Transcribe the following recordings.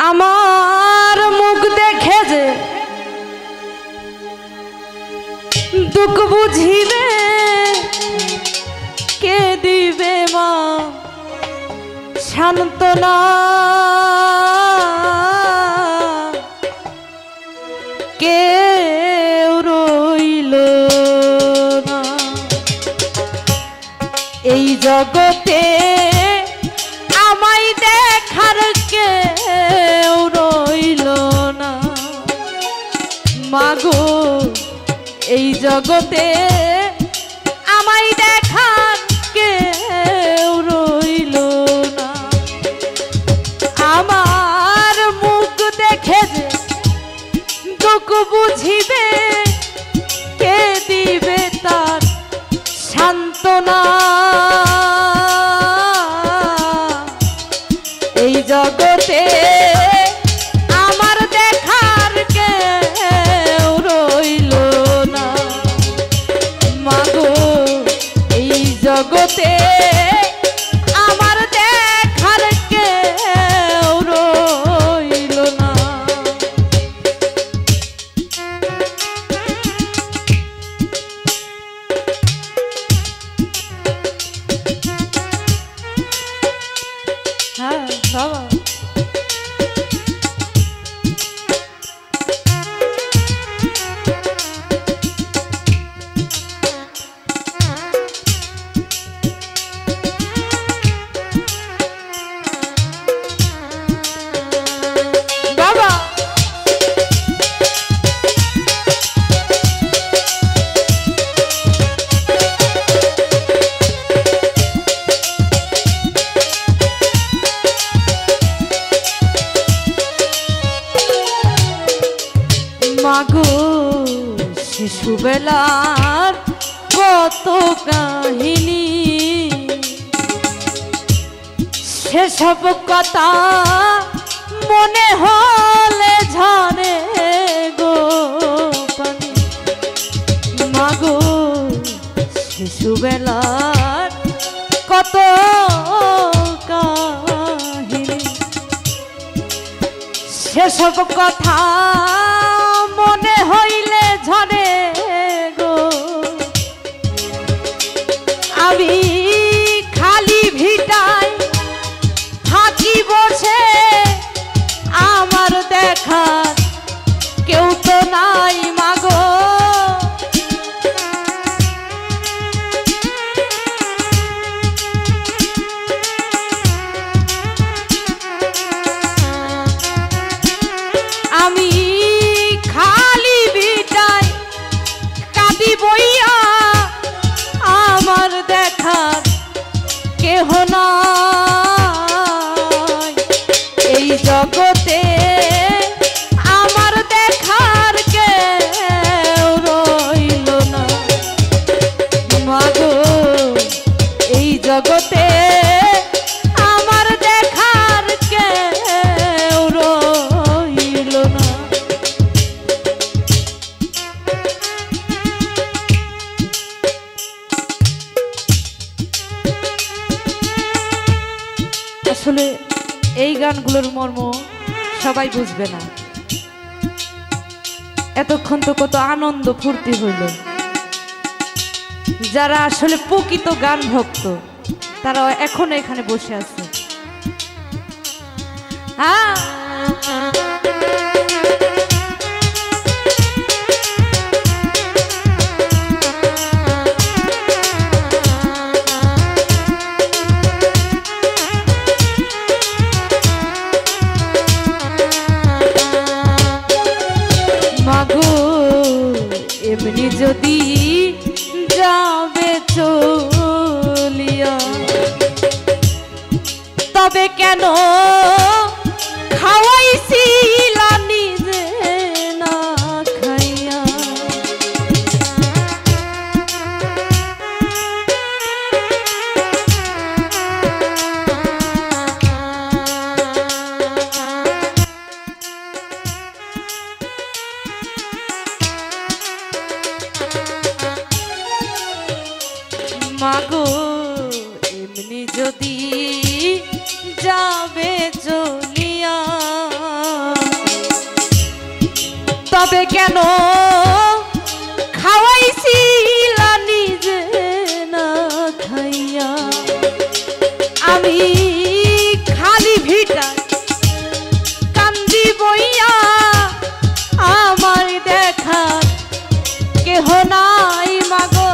আমার মুখ দেখে যে দুঃখ বুঝিবে কে দিবে মা সান্ত্বনা কেউ রইল না এই জগতে আমায় দেখার কেউ রইল না মাগো এই জগতে আমায় দেখার কেউ রইল না আমার মুখ দেখে যে দুঃখ বুঝিবে কে দিবে তার সান্ত্বনা এই জগতে আমার দেখার কেউ রইল না মাগো এই জগতে আমার দেখার কেউ রইল না হ্যাঁ বাবা মাগো শিশুবেলার কত কাহিনী সেসব কথা মনে হলে ঝরে গো পানি মাগো শিশুবেলার কত কাহিনী সেসব কথা মনে হইলে ঝরে গো আমি খালি ভিটায় থাকি বসে আমার দেখার কেউ তো নাই মাগো আমি খালি ভিটায় কাঁদি বইয়া আমার দেখার কেহ নাই এই জগতে আমার দেখার কেউ রইল না মাগো এই জগতে আমার দেখার কেউ রইল না আসলে এই গানগুলোর মর্ম সবাই বুঝবে না এতক্ষণ তো কত আনন্দ ফুর্তি হইল যারা আসলে প্রকৃত গান ভক্ত তারা এখনো এখানে বসে আছে হ্যাঁ মাগো এমনি যদি যাবে চলিয়া তবে কেন খাওয়াইছি কেন খাওয়াইছিলা নিজে না খাইয়া? আমি খালি ভিটা কান্দি বইয়া, আমার দেখার কেহ নাই মাগো।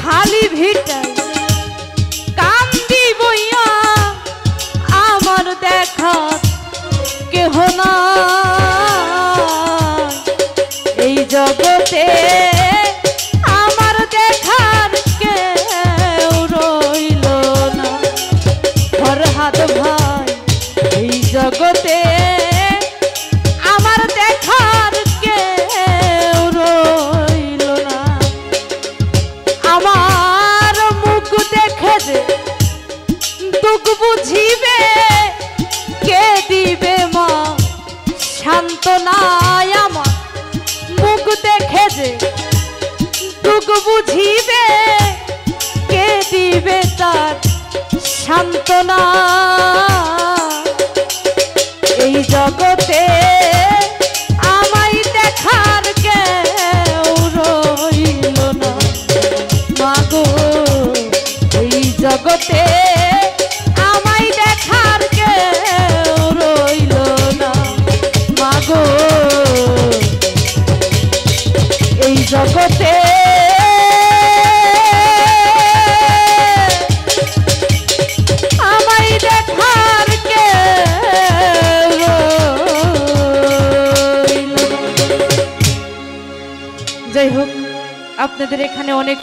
খালি ভিটায় কান্দি বইয়া, আমার দেখার কেহ নাই এই জগতে। আমার দেখার কেউ রইল না ফরহাদ ভাই এই জগতে। আমার দেখার কেউ রইল না। আমার মুখ দেখে যে দুঃখ বুঝিবে কে দিবে মা সান্ত্বনায়? আমার মুখ দেখে যে দুঃখ বুঝিবে কে দিবে তার সান্ত্বনা? এই জগতে আমায় দেখার কেউ রইল না মাগো। এই জগতে আমায় দেখার কেউ রইল না মাগো। এই জগতে আমায় দেখার কেউ রইল না। যাই হোক, আপনাদের এখানে অনেক